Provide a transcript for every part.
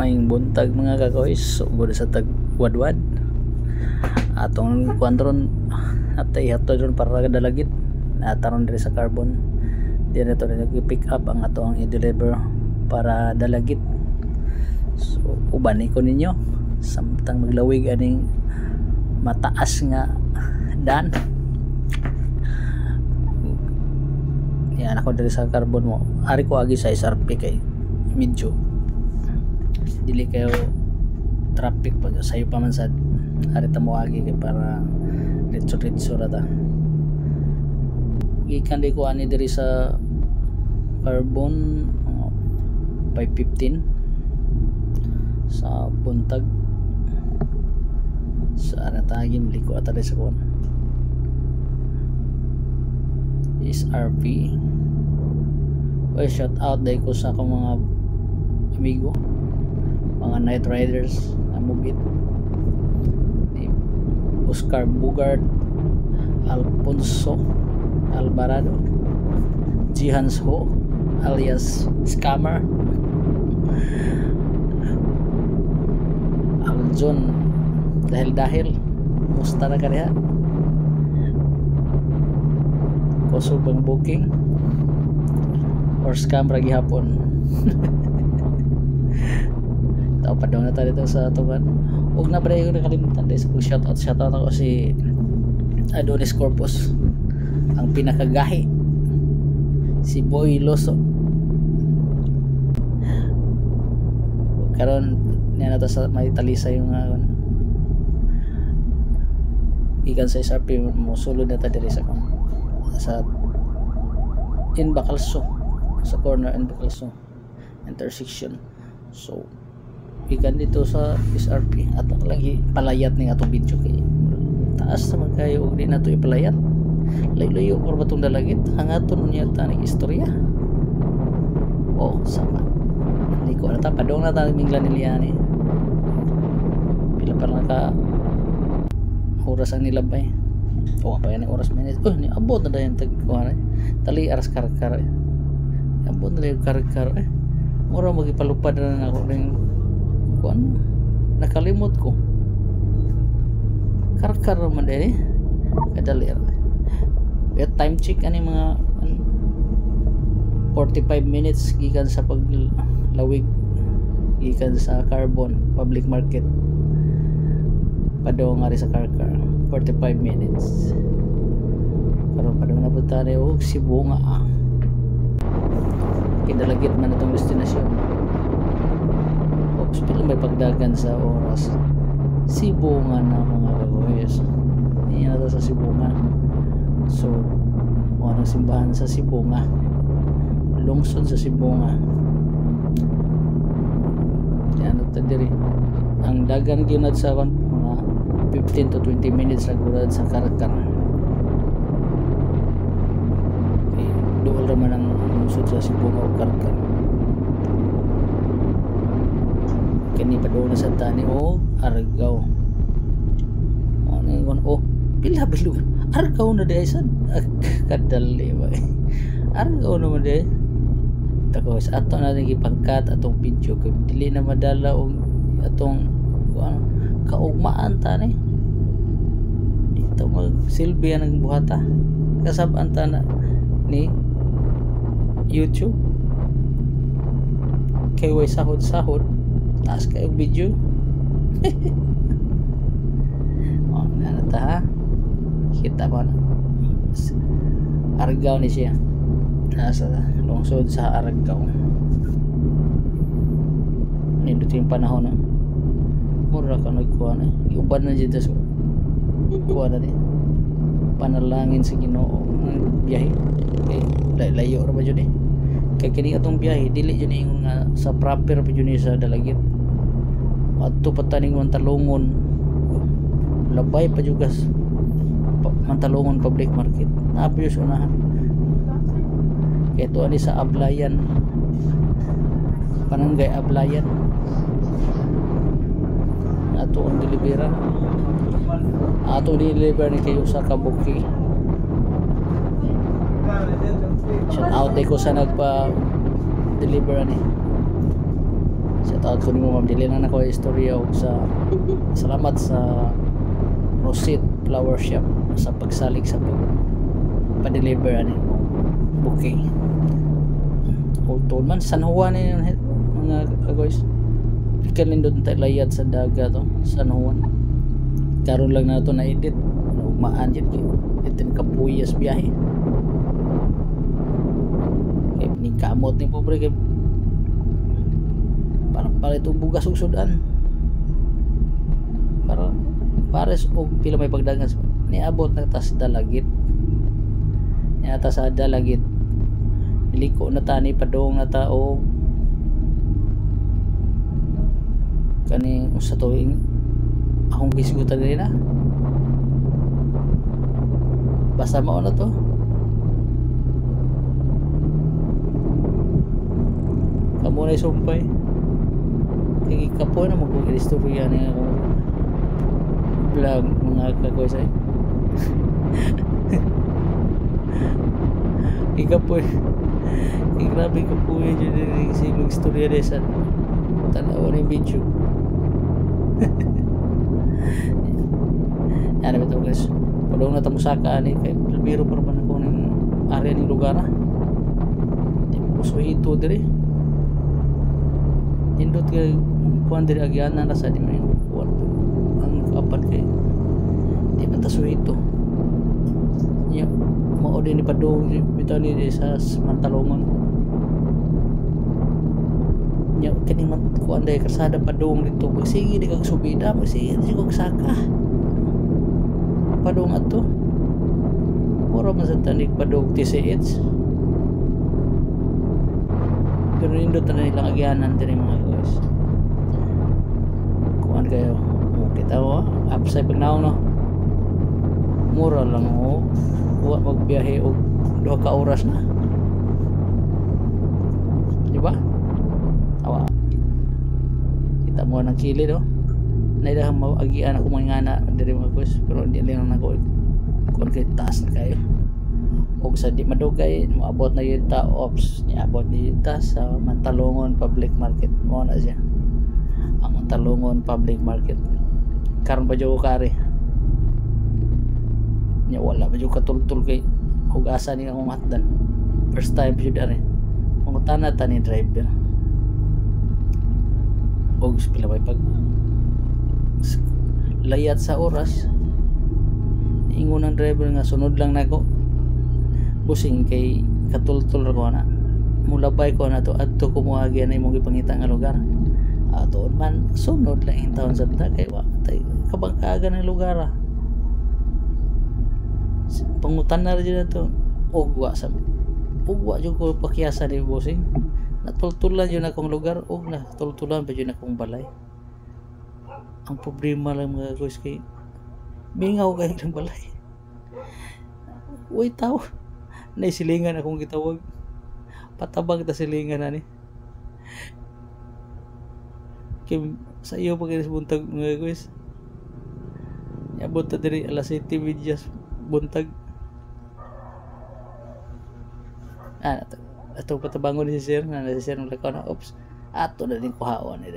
Maing buntag mga kakoys, sugod sa tagwadwad atong kuandron atay hatod ron para dalagit nataron diri sa carbon. Dito rin nag-pick up ang atong i-deliver para dalagit. So uban ko ninyo samtang maglawig aning mataas nga dan. Yan ako diri sa carbon mo. Ari ko agi sa SRP kay medyo dili kayo traffic pag sayo pa man sad. Ari ta mo agi kay para ditso rata. Gikan di ko ani diri sa carbon 5:15 sa buntag sa natagim liko ata sa kon SRP. Well, shout out day ko sa akong mga amigo, mga night riders na mugit ni Oscar Bugard, Alfonso Alvarado, Jihans Ho alias Scammer, Aljon dahil musta na kaniya kusog bang booking or scam ragi hapon. Tao pa daw na tayo dito sa tuban. Huwag na ba yung nakalimutan dahil sa shout out ako si Adonis Corpus, ang pinakagahi, si Boy Loso. Karon niya na to sa may talisa yung ikan sa SRP mo sulod na ta diri sa Inbacalso, sa corner Inbacalso intersection. So ikan dito sa SRP at lagi palayat ning atong video kay taas naman kayo ug di na to ipalayat layo-layo or batong dalagit hangaton unya tanig istorya. Sama hindi ko na ta padong na tanig minglan niliyani pila pa lang ka oras ang nilabay. Pa yan oras minutes. Ni abot na dayon tagkuan tali aras karkar. Abot na dayon karkar. Mura magipalupad na ako ning kuan. Nakalimot ko. Karkar man din kadali. Time check ani mga 45 minutes gikan sa paglawig gikan sa carbon public market padong nga sa karkar 45 minutes karon padong napunta na og Sibunga kidalagit man itong destinasyon hospital may pagdagan sa oras Sibunga na mga kagoyes. Iyan na sa Sibunga. So mga simbahan sa Sibunga, lungsod sa Sibunga. Yan ito diri ang dagan ginad sa mga 15 to 20 minutes nagurad sa Karkar. Okay, doon naman ang lungsod sa Sibunga o Karkar. Kani pa doon na sa tani o Argao. Pila bilog Argao na dahil sa kadali ba Argao naman dahil tako sa ato natin ipangkat atong video kay dili na madala og atong kaugmaan tani dito magsilbi ang buhata kasab-an ta na ni YouTube kay way sahod taas kayo video. Ano ta ha kita ba na Argao ni siya nasa lungsod sa Argao. Nindot yung panahon na mura ka nagkuha na iuban na dito sa kuha na din panalangin sa Ginoo ng biyahe kay layo ra ba dyan kay kini atong biyahe dili dyan yung nga sa proper pa dyan sa dalagit ato pataning Mantalongon labay pa jugas Mantalongon public market naapos unahan kaya ito ani sa Ablayan Barangay Ablayan ato ang delibera ato deliver ni kayo sa Kabuki. Shout out ko sa nagpa deliver ni sa taot ko nimo ma'am, dili na nako istorya og sa salamat sa Rosette Flower Shop sa pagsalig sa pa-deliver ani bouquet. O tuon man San Juan ni mga guys, ikan lindot tayo layad sa dagat to San Juan. Karon lang na to na edit ugmaan jud kay itin kapuyas biyahe kay ni kamot ni pobre kay parang palit og bugas ug sudan para pares og pila may pagdagan niabot na tas dalagit niata sa dalagit niliko na tani padong na tao kani usa tuig akong gisgutan nila basta mao na to kamo na sumpay kay kapoy na magugil istorya ni akong vlog mga kakoysay ikapoy grabe kapoy dyan si mag-istorya de sa tanaw ng video. Yan na ito guys, padong na tamusaka ni kay biro para pa na ko ng area ng lugar di mo so ito dire indot kay kuan dire agyan na sa di may kuan ang kapat kay di man ta so ito nya mao din ni padong bitaw ni sa Mantalongon nya kini man kuan day kasada padong dito sige di kag subida sige di kag saka padong ato mura man sa tanig padong TCH pero nindot na nilang agyanan din mga guys kuan kayo kita o upside pagnaw no mura lang o huwag magbiyahe o 2 ka oras na diba awa kita mo ng kilid no naidah maagian ako mga na dari mga guys pero hindi lang nako kung kay taas na kayo og sa di madugay moabot na yun ta ops niabot ni ta sa Mantalongon Public Market mo na siya ang Mantalongon Public Market karon ba jo kare nya wala ba jo katultul kay og asa ni akong matdan first time jud ari mangutana ta ni driver og pila bay pag layat sa oras ingon ang driver nga sunod lang nako busing kay katultul ko na mulabay ko na to adto ko moagi na imong ipangita nga lugar aton man sunod lang in taon sa ta kay wa tay kabangkagan ng lugar pangutan na rin to ugwa sa ugwa jud ko pakiasa ni busing natultulan yun akong lugar og natultulan pa yun akong balay. Ang problema lang mga guys kay mingaw kayo ng balay uy tao naisilingan akong gitawag patabag ta silingan na ni kay sa iyo pag buntag mga guys yabot ta diri alas 7 videos buntag ato patabangon ni si sir na si sir nalakaw na ops ato na din kuhaon ni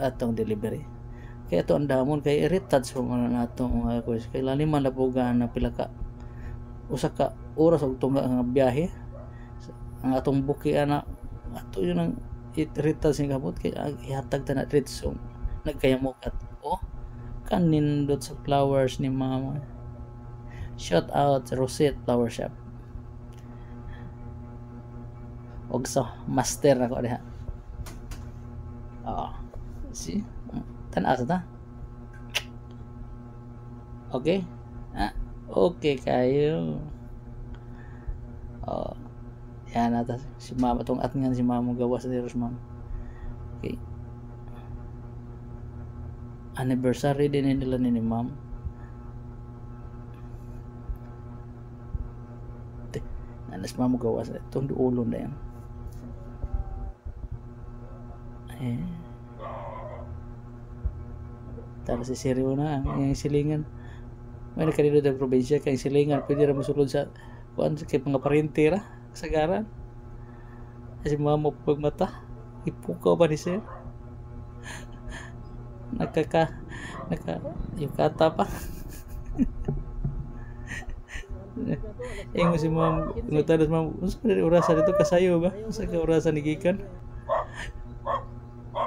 atong delivery kaya ito ang damon kay irritad sa mga nato mga guys kay lalim man labugan na pila ka usa ka oras og tunga nga biyahe ang atong buki ana ato yun ang irritad sing kabot kay ihatag ta na diretso nagkayamokat kanin dot sa flowers ni mama shout out Rosette Flower Shop og sa master na ko diha see tanaw ta okay okay kayo yan ata si mama tong atngan si mama gawas ni Rosman okay anniversary din nila ni ma'am nanas mama gawas itong duulon na yan tala si Sirio na ang silingan may nakanino ng probinsya kay silingan pwede rin masulod sa kuan kay mga parentera kasagaran si mama pagmata ipukaw ba ni sir yukata pa. Ingon si ma'am, ngutadas ma'am, unsa man diri orasan dito kasayo ba? Unsa ka orasan ni gikan?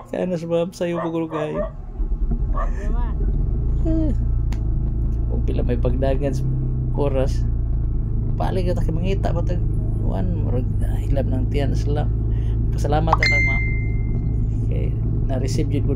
Kana sa ma'am sayo pugol kayo. O pila may pagdagan sa oras. Palig ta kay mangita ba tag wan murag hilab ng tiyan sila. Pasalamat ta ma'am. Kay na-receive jud ko